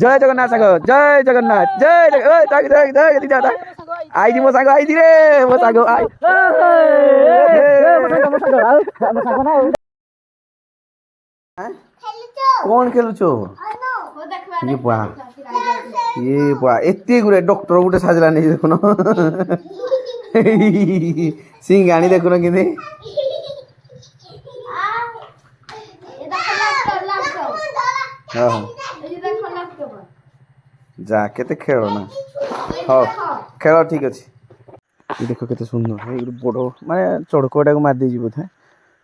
जय जगन्नाथ साग जय जगन्नाथ जय जय आई मो साग आई रे मो साग आई कौन खेलुचो ये बुआ एते गुरे डॉक्टर गुटे साजला नहीं देखुन सिंगाणी देखुन किंदे जा केते खेल ना हाँ खेल ठीक अच्छे देख केते सुंदर बड़ माने चड़कटा को मार दे बोधे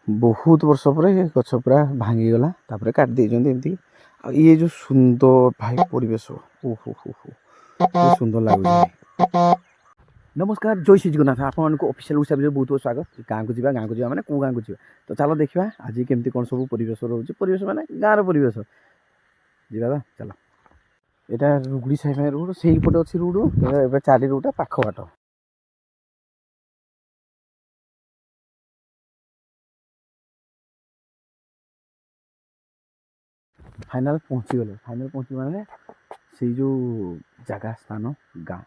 बहुत वर्ष पर गछ पूरा भांगीगला तापर काट देमती ये जो सुंदर भाई परिवेश ओहो हो सुंदर लगे नमस्कार जय श्री जगन्नाथ आपको ऑफिशियल हिसाब से बहुत बहुत स्वागत गाँव को जावा माने को गाँव को जा तो चलो देखा आज केमती कौन सब परिवेश रोचे परिवेश माने गाँव परिवेश जीवा चलो यहाँ रुगुड़ी साइड रोड से पटे अच्छी रोड चारि रोडा पाख बाट फाइनाल पहुँची गले फाइनाल पहुँची माने से जो जगह स्थान गाँ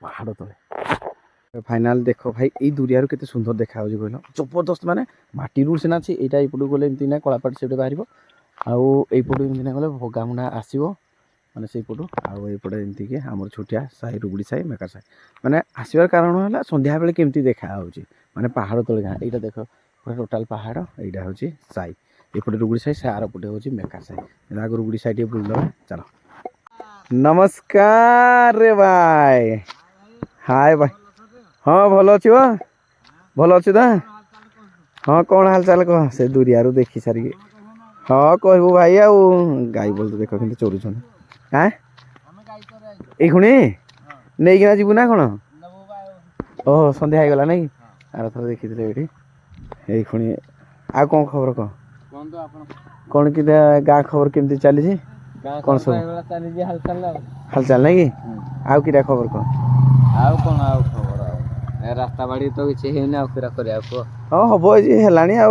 पहाड़ तले फाइनाल देख भाई ये दुरिया के सुंदर देखा कहल जबरदस्त माने माटी रोड सीना अच्छी यहाँ यपटू गले एमती ना कलापाट से बाहर आईपटू एमती ना गले भगामुना आसो माने से पटू आईपटे एमती कि आम छोटिया साई रुगुड़ी साई मेका साई माने आसबार कारण है संध्या बेले केमती देखा माने पहाड़ तले गाँ यहाँ देख पूरा टोटाल पहाड़ यहाँ हूँ साई एपटे रुगुड़ी साई से आर पटे हूँ मेका साई आगे रुगुड़ी साई बुलदे चलो नमस्कार रे भाई हाय भाई हाँ भल अच्छी भल अच्छी तो हाँ कौन हाल चाल कह से दुरिया देखी सारिक हाँ कहबू भाई आउ गाई बोल देख कि चोरुन हाँ ये खुणी नहीं कि जीवु ना कौन ओह सन्ध्या हो गला नहीं आर थर देखी ये ये खुणी आ कौन खबर कह कौन कि गाँ खबर केमती चली कौन सब हालचाल नहीं कि आउ कि खबर कह आउ कौन आउ खबर रास्ता बाड़ी तो किसी हेना आउरा करिया को हां हबो जे हेलानी आ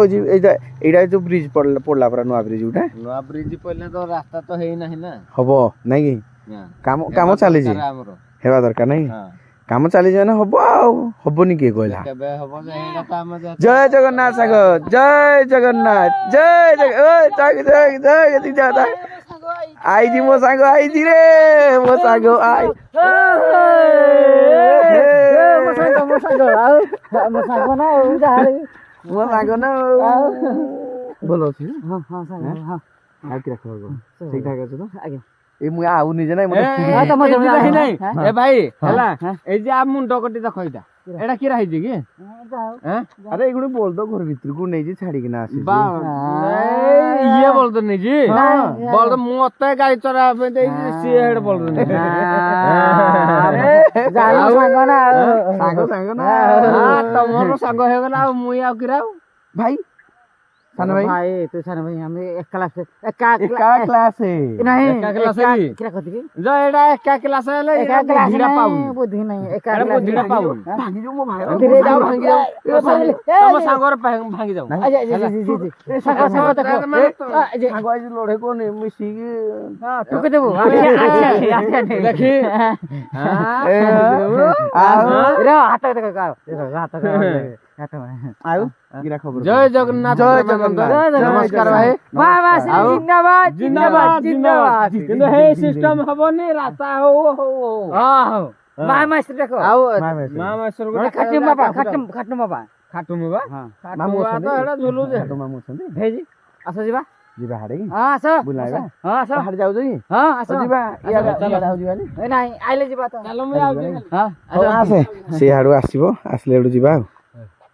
एडा जो ब्रिज पड़ला परा नुआ ब्रिज पड़ले तो रास्ता तो हेई नाही ना हबो नै कि काम चली जे हेबा दरकार नै काम चली जे ना हबो हबोनी के कहला केबे हबो एडा काम जय जगन्नाथ सागर जय जगन्नाथ जय जय जय जय आई जी मो साग आई जी रे मो साग आई बोलो ठीक ठाक अच्छे तो ए मुझे आउ निजे ना ए भाई हला ए जे आ मुंडो कटी देखो इटा एटा की रही जे की अरे एगुडी बोल दो घर भीतर को नहीं जे छाड़ी के ना आसी बा ये बोल दो नहीं जी बोल दो मते गाड़ी चरा पे दे सी हेड बोल दो नहीं अरे जाई सांग ना हां तमरो सांग हे गला मुई आ किराउ भाई सान भाई तो सान भाई हम एक क्लास एक क्लास है नहीं एक क्लास है क्या कहती की जो एडा एक क्लास है ले बुद्धिरा पाऊ बुद्धि नहीं एक क्लास बुद्धिरा पाऊ भागी जो मो भाई धीरे जाओ भागी जाओ तम सांगर भागी जाओ जी सागा देखो सांग आज लड़े को नहीं मिसी हां तू के देबो अच्छा देखी हां रे हाथ देखो हाथ आयो गिरा खबर जय जगन्नाथ नमस्कार भाई वाह वाह जिंदाबाद जिंदाबाद जिंदाबाद किंतु हे सिस्टम हबो रास्ता हो हां माय मास्टर देखो आओ माय मास्टर को खाटू बाबा हां मामू तो एडा झुलु जे खाटू मामू छन भेजी आसो जीवा जीवा हाडे हां आसो बुलाइबा हां आसो हाड जाउ जई हां आसो जीवा या जाउ जीवा नि नहीं आइले जीवा तो चलो मैं आउ हां आसे से हाडू आसीबो आसले एडू जीवा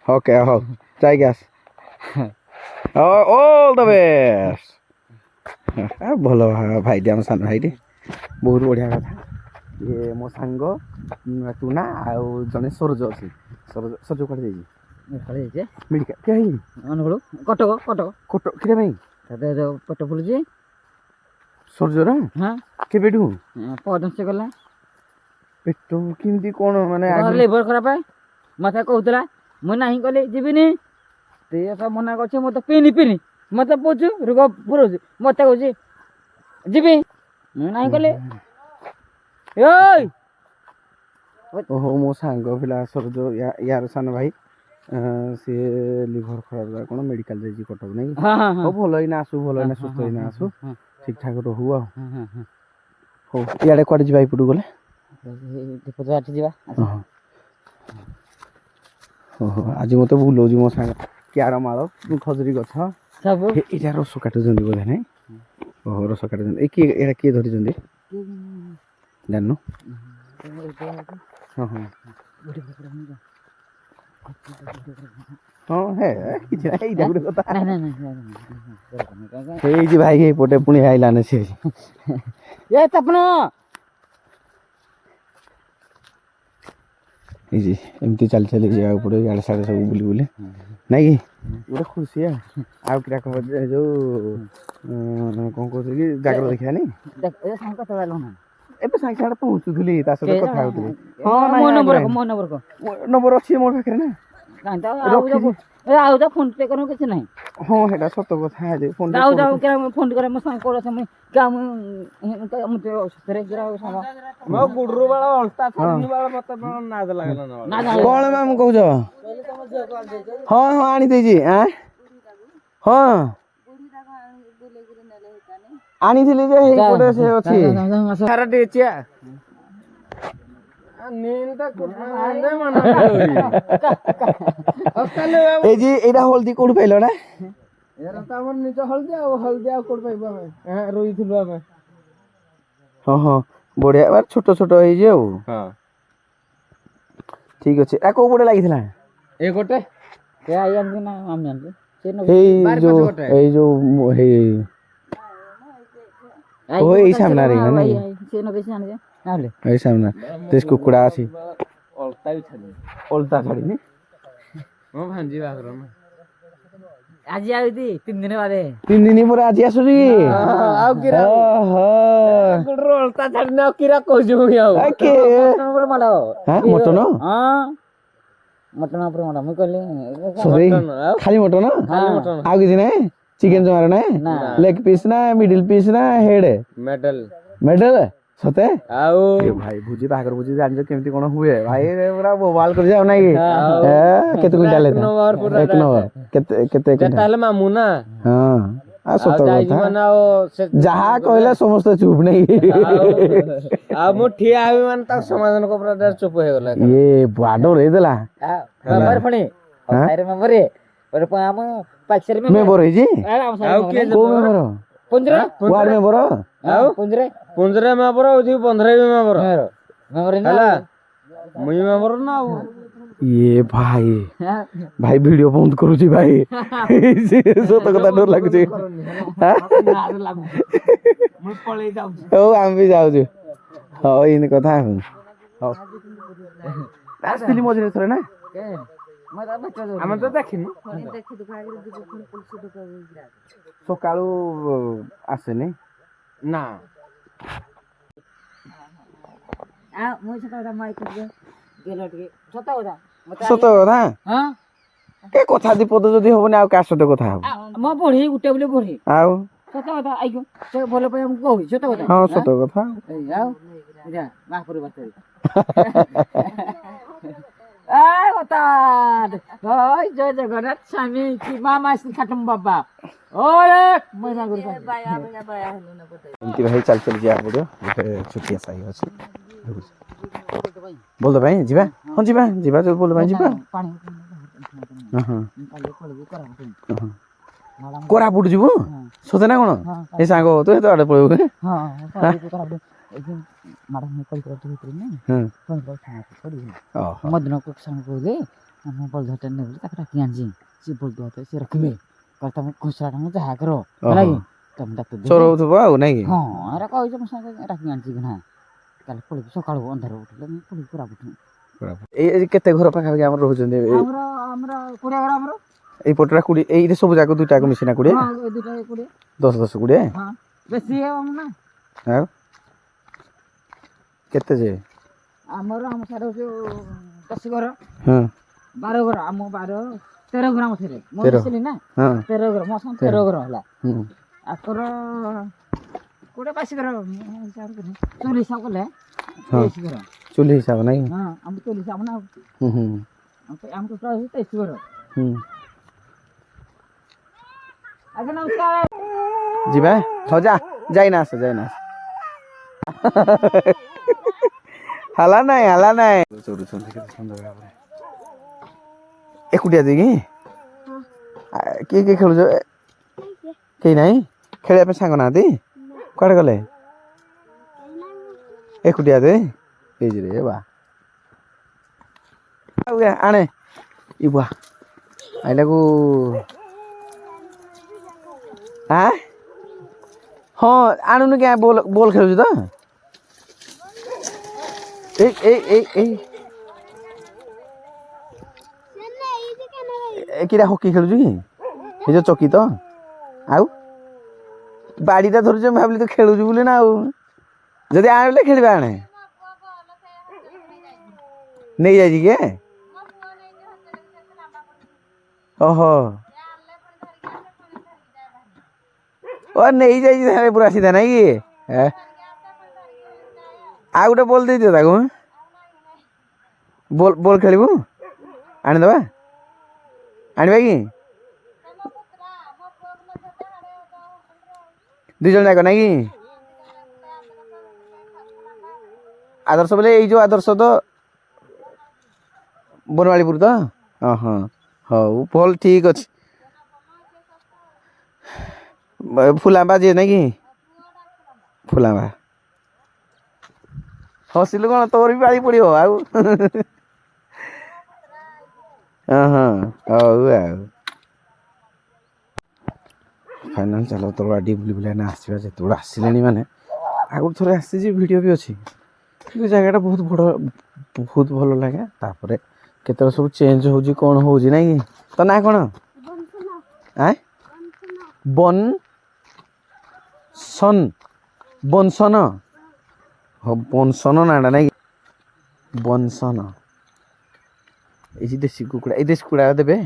ओके हो try gas all the best भलो भाई डी आम सान भाई डी बहुत बढ़िया कथा ये मो सांग टूना आउ जने सरज अछि सरज कट देजी खळे जे मेडिका के ही अनगुलो कटक कोट किरे भाई तते जो पट पुलजी सरज रा हां के बेडू पदन से गला पेटो किमती कोन माने लेबर खराब है मते कहउतला म नाही कले जीबिनी ते सब मना करछे मते पिनी मते पूछ रुगो पुरो मते कहउची जीबी ମୁଁ ନାହିଁ କଲେ ଏଇ ଓହୋ ମୋ ସାଙ୍ଗ ପିଲା ସରୋଜ ୟାର ସାନ ଭାଇ ସିଏ ଲିଭର ଖରାପ ହେଲା କ'ଣ ମେଡ଼ିକାଲ ଯାଇଛି କଟକ ନାଇଁ କି? ହଁ ହଁ ହଁ ହଉ ଭଲ ହେଇନା ଆସୁ ଭଲ ହେଇନା ସୁସ୍ଥ ହେଇନା ଆସୁ ଠିକ୍ ଠାକ୍ ରହୁ ଆଉ ହଁ ହଁ ହଁ ହଉ ଇଆଡ଼େ କୁଆଡ଼େ ଯିବା ଏପଟକୁ ଗଲେ ଦୀପ ଆଠି ଯିବା ଓହୋ ଆଜି ମୋତେ ବୁଲଉଛି ମୋ ସାଙ୍ଗ କିଆର ମାଳ ଖଜୁରୀ ଗଛ ସବୁ ଏଇଟା ରସ କାଟୁଛନ୍ତି ବୋଧେ ନାଇଁ ଓହୋ ରସ କାଟୁଛନ୍ତି ଏଇଟା କିଏ ଧରିଛନ୍ତି ଜାଣିନୁ ହଁ ହଁ ହଁ ହେ କିଛି ନାହିଁ ଏଇଟା ଗୋଟେ କଥା ହେଇଛି ଭାଇ ଏପଟେ ପୁଣି ଆଇଲାନେ ସେ ଏ ତପନ ହେଇଛି ଏମିତି ଚାଲି ଚାଲି ଯିବାକୁ ପଡ଼ିବ ଇଆଡ଼େ ସିଆଡ଼େ ସବୁ ବୁଲି ବୁଲି ନାଇଁ କି ଗୋଟେ ଖୁସି ଆଉ କିରା ଖବର ଯୋଉ କ'ଣ କହୁଥିଲି କି ଜାଗର ଦେଖିବାନି ଏବେ ସାଙ୍ଗେ ସାଙ୍ଗେ ପହଞ୍ଚୁଥିଲି ତା ସହିତ କଥା ହଉଥିଲି ହଁ ମୋ ନମ୍ବର ନାଇଁ ମୋ ନମ୍ବର ନମ୍ବର ଅଛି ମୋ ପାଖରେ ନା ଆଉ ତ ଫୋନ ପେ କରୁ କିଛି ନାହିଁ ହଁ ସେଇଟା ସତ କଥା ଫୋନ ଯାଉ ଯାଉ ଫୋନ କରେ ମୋ ସାଙ୍ଗ କୋଉଠି ଅଛି ମୋ ଗୁଡରୁ ବାଳ ଅଲତା ଛାଡିନି ବାଳ ମତେ ନାଦ ଲାଗିଲା ନା କ'ଣ ମ୍ୟାମ କହୁଛ ହଁ ହଁ ଆଣି ଦେଇଛି ହଁ ଆଣିଥିଲି ଯେ ହେଇପଟେ ସେ ଅଛି ସାରା ଦେଇଛି ଏଇଟା ହଳଦୀ କୋଉଠି ପାଇଲ ନା ଆମର ନିଜ ହଳଦୀ ଆଉ କୋଉଠି ପାଇବୁ ଆମେ ରୋଇଥିଲୁ ଆମେ ହଁ ହଁ ବଢିଆ ଛୋଟ ଛୋଟ ହେଇଛି ଆଉ ଠିକ ଅଛି କୋଉ ପଟେ ଲାଗିଥିଲା ଏ ଗୋଟେ ଏଇ ଯୋଉ ଏଇ ସାମ୍ନାରେ ଏଇ ସାମ୍ନା କୁକୁଡ଼ା ଅଛି ଅଲତା ଛାଡ଼ିନି ମୋ ଭାଞ୍ଜି ବାହାଘର ନା ଆଜି ଆଉତି 3 ଦିନ ବାଦେ 3 ଦିନ ପରେ ଆଜି ଆସୁଛି ଆଉ କିରା ଗୁଡରୁ ଅଲତା ଛାଡିନି ଆଉ କିରା କହୁଛୁ ଆଉ ମଟନ ମଟନ ଉପରେ ମାଡ ମୁଁ କହିଲି ଖାଲି ମଟନ ଆଉ କିଛି ନାହିଁ ଚିକେନ ଜମାର ନାହିଁ ଲେଗ ପିସ୍ ନା ମିଡିଲ ପିସ୍ ନା ହେଡ ମେଡଲ ସତେ ଆଉ ଭାଇ ଭୋଜି ବାହାଘର ଭୋଜି ଜାଣିଛ କେମିତି କ'ଣ ହୁଏ ଭାଇ ପୁରା ବୋବାଲ କରି ଯାଉ ନାଇଁ କି କେତେ କୁଇଣ୍ଟାଲ ଏକ ନମ୍ବର କେତେ ତାହେଲେ ମାମୁଁ ନା ହଁ ଆଉ ସତ କଥା ମାନେ ଆଉ ଯାହା କହିଲେ ସମସ୍ତେ ଚୁପ୍ ନାଇଁ ଆଉ ମୁଁ ଠିଆ ହେବି ମାନେ ତାକୁ ସମାଧାନ କପଡ଼ା ଚୁପ ହେଇଗଲା ଇଏ ବାଡ ହେଇଦେଲା ମେମ୍ବର ହେଇଛି କୋଉ ମେମ୍ବର ୱାର୍ଡ ମେମ୍ବର ପୁଞ୍ଜରେ ମେମ୍ବର ହଉଛି ବନ୍ଧରେ ବି ମେମ୍ବର ହେଲା ମୁଇଁ ମେମ୍ବର ନା ଆଉ ଇଏ ଭାଇ ଭିଡିଓ ବନ୍ଦ କରୁଛି ଭାଇ ସତ କଥା ଡର ଲାଗୁଛି ହଉ ଆମେ ବି ଯାଉଛୁ ହଉ ଏମିତି କଥା ହଉ ଆସିଥିଲି ମଝିରେ ଥରେ ନା ଆମେ ତ ଦେଖିନୁ ସକାଳୁ ଆସେନି ନା ସତ କଥା ଏ କଥା ଦୀପଦ ଯଦି ହବନି ଆଉ କାହା ସହିତ କଥା ହବ ମୋ ବଢି ଗୋଟେ ବୋଲି ବଢି ଆଉ ସତ କଥା ଆଇକ ସେ ଭଲ ପାଇଁ ମୁଁ କହୁଛି ସତ କଥା ହଁ ସତ କଥା ଆଉ ମାପୁର ବାତରେ ଜୟ ଜଗନ୍ନାଥ ସ୍ୱାମୀ ମା ଖାଟମ ବାବା ଏମିତି ଭାଇ ଚାଲି ଚାଲି ଯିବାକୁ ପଡ଼ିବ ଗୋଟେ ଛୋଟିଆ ସାହି ଅଛି ବୋଲ ଭାଇ ଯିବା ହଁ ଯିବା ଯିବା ଯୋଉ ବୋଲ ଭାଇ ଯିବା କୋରାପୁଟ ଯିବୁ ସତେ ନା କ'ଣ ଏ ସାଙ୍ଗ ତୁ ଏତେ ଆଡ଼େ ପଳେଇବୁ ମଦିନ ସାଙ୍ଗ କହୁଥିଲେ ଆମ ବଳଦଟା ନେବି ତାକୁ ଡାକି ଆଣିଛି ସେ ବଳଦ ସେ ରଖିବେ ତମେ ଖୁଚୁରା ଟଙ୍କା ଯାହା କର ହେଲା କି ତମେ ଡାକ୍ତର ଚରଉଥିବ ଆଉ ନାଇଁ କି ହଁ ଏରା କହିଛ ମୋ ସାଙ୍ଗେ ଡାକି ଆଣିଛି କି ନା ତାହେଲେ ପଳେଇବି ସକାଳୁ ଅନ୍ଧାର ଉଠିଲେ ମୁଁ ପଳେଇବି କୋରାପୁଟ ଏଇ କେତେ ଘର ପାଖାପାଖି ଆମର ରହୁଛନ୍ତି ଆମର 20 ଘର ଆମର ଏଇପଟଟା 20 ଏଇରେ ସବୁ ଯାକ ଦୁଇଟାକୁ ମିଶିନା 20 10 20 ବେଶୀ ନା ଆଉ କେତେ ଯେ ଆମର ଆମ ସାର ହଉଛି 10 ଘର 12 ଘର ଆମ 13 ଘର ଆମ ଥିଲେ ମୁଁ ଆସିଲି ନା 13 ଘର ମୋ ସାଙ୍ଗେ 13 ଘର ହେଲା ଆଙ୍କର କୋଟେ ପାସି କର ଚୁଲି ହିସାବ କଲେ ହଁ ତେଇଶ କର ଚୁଲି ହିସାବ ନାଇଁ ହଁ ଆମ ଚୁଲି ହିସାବ ନା ହୁଁ ହୁଁ ଆମକୁ ପ୍ରାୟ 23 କର ହୁଁ ଆଜ୍ଞା ନମସ୍କାର ଯିବା ହଉ ଯାଇନା ଆସ ହେଲା ନାଇଁ ଚରୁଛନ୍ତି କେତେ ସୁନ୍ଦର ଭାବରେ ଏକୁଟିଆ ଦେଇକି କିଏ ଖେଳୁଛ କେହି ନାହିଁ ଖେଳିବା ପାଇଁ ସାଙ୍ଗ ନାହାନ୍ତି କୁଆଡ଼େ ଗଲେ ଏକୁଟିଆ ଦେ ହେଇଯିରେ ବା ଆଣେ ଇ ବୁଆ ଆଇଲାକୁ ହଁ ଆଣୁନି କି ବଲ୍ ଖେଳୁଛୁ ତ ଏଇ କିରା ହକି ଖେଳୁଛୁ କି ଏ ଯୋଉ ଚକି ତ ଆଉ ବାଡ଼ିଟା ଧରୁଛୁ ମୁଁ ଭାବିଲି ତୁ ଖେଳୁଛୁ ବୋଲି ନା ଆଉ ଯଦି ଆଣିଲେ ଖେଳିବା ଆଣେ ନେଇଯାଇଛି କିଏ ଓହୋ ନେଇଯାଇଛି ତାହେଲେ ପୁରା ସିଧା ନାଇଁ କି ଆଉ ଗୋଟେ ବଲ୍ ଦେଇଦିଅ ତାକୁ ବଲ୍ ଖେଳିବୁ ଆଣିଦେବା ଆଣିବା କି 2 ଜଣ ଯାକ ନାଇଁ କି ଆଦର୍ଶ ବୋଲେ ଏଇ ଯୋଉ ଆଦର୍ଶ ତ ବନମାଳୀପୁର ତ ହଁ ହଉ ଭଲ ଠିକ ଅଛି ଫୁଲାମ୍ବା ଯିଏ ନାଇଁ କି ଫୁଲାମ୍ବା ହସିଲୁ କଣ ତୋର ବି ପାଳି ପଡିବ ଆଉ ହଁ ହଉ ଆଉ ଫାଇନାଲ ଚାଲ ତୋର ଆଡି ବୁଲି ବୁଲି ଆସିବା ଯେତେବେଳେ ଆସିଲେଣି ମାନେ ଆଗରୁ ଥରେ ଆସିଛି ଭିଡ଼ିଓ ବି ଅଛି କିନ୍ତୁ ଜାଗାଟା ବହୁତ ଭଲ ଲାଗେ ତାପରେ କେତେବେଳେ ସବୁ ଚେଞ୍ଜ ହେଉଛି କ'ଣ ହେଉଛି ନାଇଁ କି ତ ନା କ'ଣ ବନସନ ହଁ ବନସନ ନାଁଟା ନାଇଁ କି ବନସନ ଏଇ ଦେଶୀ କୁକୁଡ଼ା ଦେବେ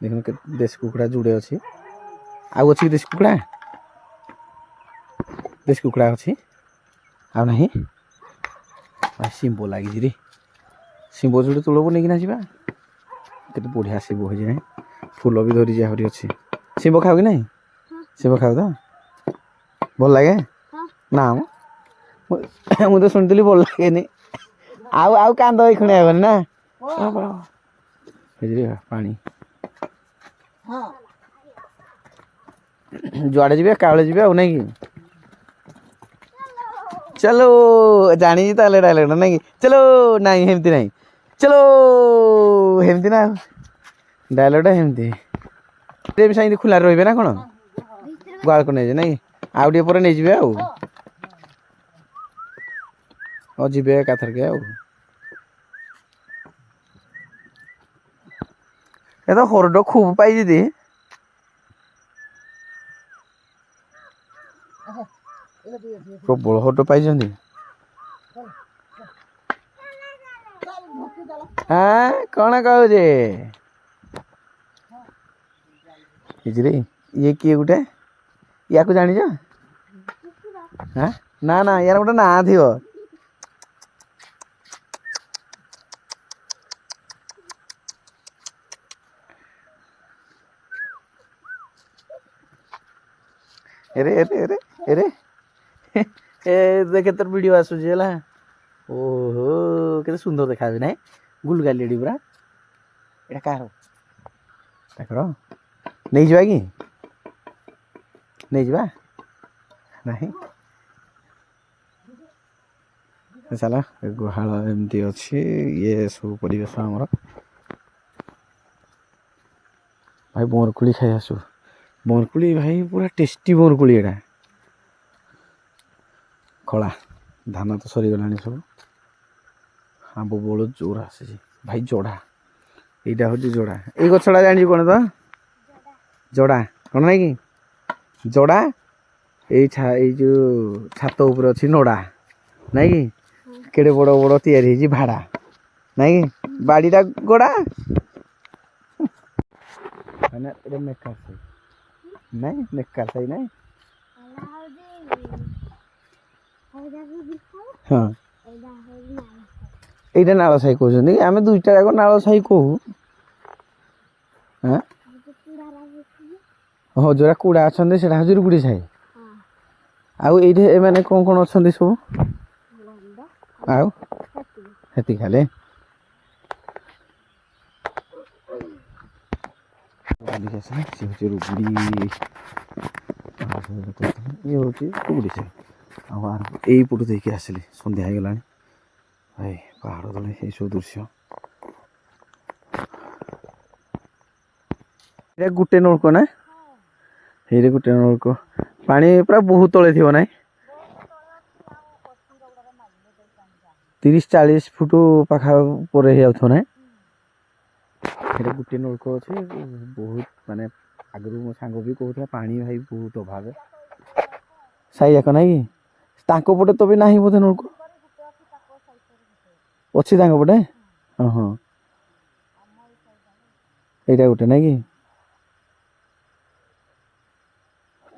ଦେଖୁନ କେତେ ଦେଶୀ କୁକୁଡ଼ା ଯୋଡ଼େ ଅଛି ଆଉ ଅଛି କି ଦେଶୀ କୁକୁଡ଼ା ଅଛି ଆଉ ନାହିଁ ଶିମ୍ବ ଲାଗିଛି ଶିମ୍ବ ଯୋଡ଼େ ତୋଳକୁ ନେଇକିନା ଯିବା କେତେ ବଢ଼ିଆ ଶିମ୍ବ ହେଇଛି ନାହିଁ ଫୁଲ ବି ଧରିଛି ଆହୁରି ଅଛି ଶିମ୍ବ ଖାଉ କି ନାହିଁ ଶିମ୍ବ ଖାଉ ତ ଭଲ ଲାଗେ ନା ମୁଁ ତ ଶୁଣିଥିଲି ଭଲ ଲାଗେନି ଆଉ କାନ୍ଦ ଏଇଖୁଣି ହେବନି ନା ପାଣି ଯୁଆଡ଼େ ଯିବେ କାଉଳେ ଯିବେ ଆଉ ନାଇଁ କି ଚଲୋ ଜାଣିଛି ତାହେଲେ ଡାଇଲଗଟା ନାଇଁ କି ଚଲୋ ନାଇଁ ହେମିତି ନାହିଁ ଚଲୋ ହେମିତି ନା ଡାଇଲଗଟା ହେମିତି ସେମିତି ଖୋଲାରେ ରହିବେ ନା କ'ଣ ଗୁହାଳକୁ ନେଇଯିବେ ନାଇଁ ଆଉ ଟିକେ ପରେ ନେଇଯିବେ ଆଉ ହଁ ଯିବେ ଏକାଥରକେ ଆଉ ଏ ତ ହରଡ଼ ଖୁବ ପାଇଛି ପ୍ରବଳ ହରଡ଼ ପାଇଛନ୍ତି କ'ଣ କହୁଛେ ଇଏ କିଏ ଗୋଟେ ୟାକୁ ଜାଣିଛ ନା ୟାର ଗୋଟେ ନାଁ ଥିବ ଦେଖେ ତୋର ଭିଡ଼ିଓ ଆସୁଛି ହେଲା ଓହୋ କେତେ ସୁନ୍ଦର ଦେଖାଯାଉଛି ନାଇଁ ଗୁଲଗାଲିଆଟି ପୁରା ଏଇଟା କାହାର ତାଙ୍କର ନେଇଯିବା କି ନେଇଯିବା ନାହିଁ ଚାଲ ଗୁହାଳ ଏମିତି ଅଛି ଇଏ ସବୁ ପରିବେଶ ଆମର ଭାଇ ବରକୋଳି ଖାଇ ଆସୁ ବରକୋଳି ଭାଇ ପୁରା ଟେଷ୍ଟି ବରକୋଳି ଏଇଟା ଖଳା ଧାନ ତ ସରିଗଲାଣି ସବୁ ଆମ୍ବ ବଉଳ ଜୋର ଆସିଛି ଭାଇ ଜଡ଼ା ଏଇଟା ହେଉଛି ଜଡ଼ା ଏଇ ଗଛଟା ଜାଣିଛୁ କ'ଣ ତ ଜଡ଼ା କ'ଣ ନାଇଁ କି ଜଡ଼ା ଏଇ ଯୋଉ ଛାତ ଉପରେ ଅଛି ନଡ଼ା ନାଇଁ କି କେଡ଼େ ବଡ଼ ବଡ଼ ତିଆରି ହେଇଛି ଭାଡ଼ା ନାଇଁ କି ବାଡ଼ିଟା ଗଡ଼ା ନାଇଁ ନେକା ସାହି ନାଇଁ ହଁ ଏଇଟା ନାଳ ସାହି କହୁଛନ୍ତି ଆମେ ଦୁଇଟା ଯାକ ନାଳ ସାହି କହୁ ହଁ ହଉ ଯୋଉଟା କୁଡ଼ା ଅଛନ୍ତି ସେଟା ହଉଛି ରୁଗୁଡ଼ି ସାହି ଆଉ ଏଇଠି ଏମାନେ କ'ଣ କ'ଣ ଅଛନ୍ତି ସବୁ ଆଉ ସେତିକି ଖାଲି ସେ ହଉଛି ରୁଗୁଡ଼ି ଇଏ ହଉଛି ରୁଗୁଡ଼ି ସାହି ଆଉ ଏଇପଟୁ ଦେଇକି ଆସିଲି ସନ୍ଧ୍ୟା ହେଇଗଲାଣି ଭାଇ ପାହାଡ଼ ତଳେ ଏଇସବୁ ଦୃଶ୍ୟ ଏଇଟା ଗୋଟେ ନଳକୂଅ ନା ହେଇରେ ଗୋଟେ ନଳକୂଅ ପାଣି ପୁରା ବହୁତ ତଳେ ଥିବ ନାଇଁ 30-40 ଫୁଟ ପାଖା ପରେ ହେଇଯାଉଥିବ ନାଇଁ ଏଇଟା ଗୋଟେ ନଳକୂଅ ଅଛି ବହୁତ ମାନେ ଆଗରୁ ମୋ ସାଙ୍ଗ ବି କହୁଥିଲା ପାଣି ଭାଇ ବହୁତ ଅଭାବ ସାହି ଯାକ ନାଇଁ କି ତାଙ୍କ ପଟେ ତ ବି ନାହିଁ ବୋଧେ ନଳକୂଅ ଅଛି ତାଙ୍କ ପଟେ ହଁ ହଁ ଏଇଟା ଗୋଟେ ନାଇଁ କି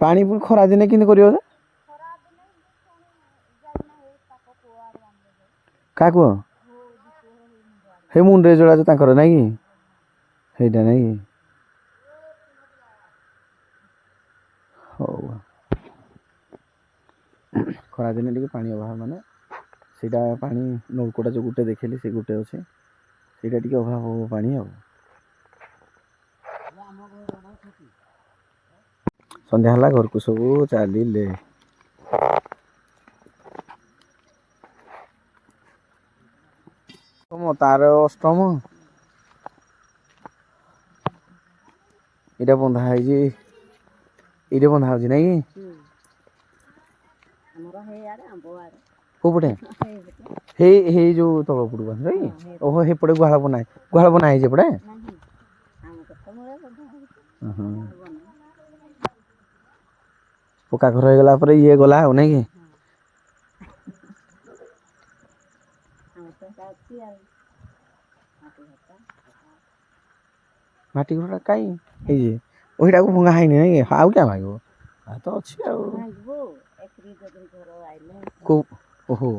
ପାଣି ପୁଣି ଖରା ଦିନେ କେମିତି କରିବ ଯେ କାହା କୁହ ହେ ମୁଣ୍ଡରେ ଯୋଡ଼ା ତାଙ୍କର ନାଇଁ କି ସେଇଟା ନାଇଁ କି ହଉ ଖରାଦିନେ ଟିକେ ପାଣି ଅଭାବ ମାନେ ସେଇଟା ପାଣି ନଳକୂଅଟା ଯେଉଁ ଗୋଟେ ଦେଖିଲି ସେ ଗୋଟେ ଅଛି ସେଇଟା ଟିକେ ଅଭାବ ହବ ପାଣି ଆଉ ସନ୍ଧ୍ୟା ହେଲା ଘରକୁ ସବୁ ଚାଲିଲେ ତାର ଅଷ୍ଟମ ଏଇଟା ବନ୍ଧା ହେଇଛି ଏଇଟା ବନ୍ଧା ହଉଛି ନାଇଁ କି କୋଉ ପଟେ ହେଇ ଯୋଉ ତଳ ପଟକୁ ନାଇଁ ଓହୋ ସେପଟେ ଗୁହାଳ ବନା ହେଇଛି ଏପଟେ ପକ୍କା ଘର ହେଇଗଲା ପରେ ଇଏ ଗଲା ଆଉ ନାଇଁ କି ମାଟି ଘରଟା କାଇଁ ହେଇଛି ଓଇଟାକୁ ଭଙ୍ଗା ହେଇନି ନାଇଁ କି ଆଉ କିଆ ଭାଙ୍ଗିବ ତ ଅଛି ଆଉ କୋଉ ଓହୋ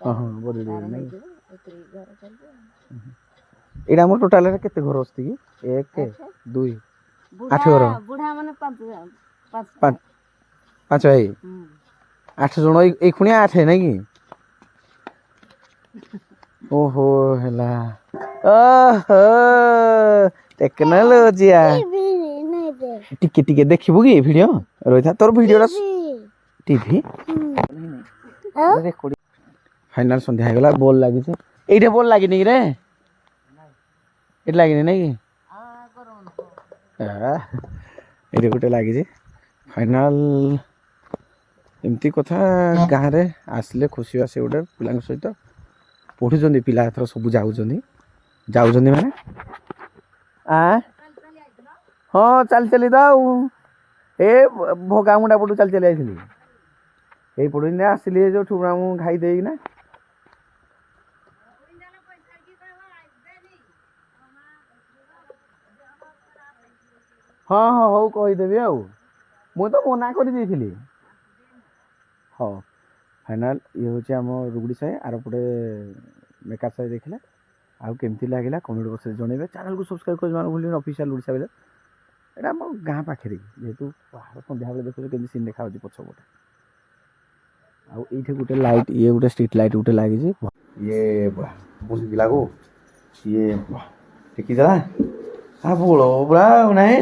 ହଁ ହଁ ବଦଳେଇ ଏଇଟା ଆମର ଟୋଟାଲ କେତେ ଘର ଅଛି କି 1 2 8 ଘର ପାଞ୍ଚ ଭାଇ 8 ଜଣ ଏଇ ଖୁଣିଆ 8 ନାଇଁ କି ଓହୋ ହେଲା ଓହୋ ଟେକ୍ନୋଲୋଜିଆ ଟିକେ ଟିକେ ଦେଖିବୁ କି ଭିଡିଓ ରହିଥା ତୋର ଭିଡିଓଟା ଟିଭି ଫାଇନାଲ ସନ୍ଧ୍ୟା ହେଇଗଲା ବଲ୍ ଲାଗିଛି ଏଇଟା ବଲ୍ ଲାଗିନି କି ରେ ଏଇଠି ଲାଗିନି ନାଇଁ କି ଏଇଠି ଗୋଟେ ଲାଗିଛି ଫାଇନାଲ ଏମିତି କଥା ଗାଁରେ ଆସିଲେ ଖୁସି ଆସେ ଗୋଟେ ପିଲାଙ୍କ ସହିତ ପଢ଼ୁଛନ୍ତି ପିଲା ଏଥର ସବୁ ଯାଉଛନ୍ତି ମାନେ ହଁ ଚାଲି ତ ଆଉ ଏ ଭଗାମୁଣ୍ଡା ପଟୁ ଚାଲି ଯାଇଥିଲି ଏଇ ପଟୁ ଆସିଲି ଯୋଉଠୁ ମୁଁ ଘାଇ ଦେଇକିନା ହଁ ହଁ ହଉ କହିଦେବି ଆଉ ମୁଁ ତ ମନା କରିଦେଇଥିଲି ହଉ ଫାଇନାଲ ଇଏ ହେଉଛି ଆମ ରୁଗୁଡ଼ି ସାହି ଆରପଟେ ମେକା ସାହି ଦେଖିଲେ ଆଉ କେମିତି ଲାଗିଲା କମେଣ୍ଟ ବକ୍ସରେ ଜଣେଇବେ ଚ୍ୟାନେଲକୁ ସବସ୍କ୍ରାଇବ କରିବାର ଭୁଲିବେନି ଅଫିସିଆଲ ଓଡ଼ିଶା ବୋଲେ ଏଇଟା ଆମ ଗାଁ ପାଖରେ ଯେହେତୁ ପାହାଡ଼ ସନ୍ଧ୍ୟାବେଳେ ଦେଖୁଛୁ କେମିତି ସିନ୍ ଦେଖାଯାଉଛି ପଛପଟେ ଆଉ ଏଇଠି ଗୋଟେ ଲାଇଟ୍ ଇଏ ଗୋଟେ ଷ୍ଟ୍ରିଟ୍ ଲାଇଟ୍ ଗୋଟେ ଲାଗିଛି ଇଏ ବୁଲିଲାକୁ ଇଏ ଟେକିଦେଲା ବୋଳ ପୁରା ଆଉ ନାହିଁ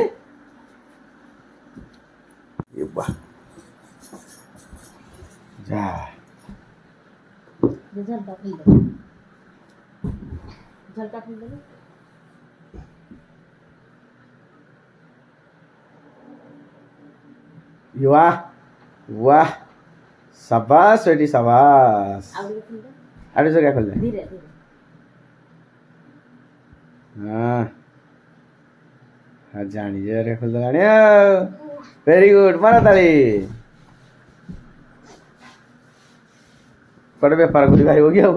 ଯା वाह वाह शाबाश बेटी शाबाश आड़े से क्या खोल दे हाँ जानी जे खोल दे वेरी गुड मारा ताली कड़े बेपार करी भाई हो गया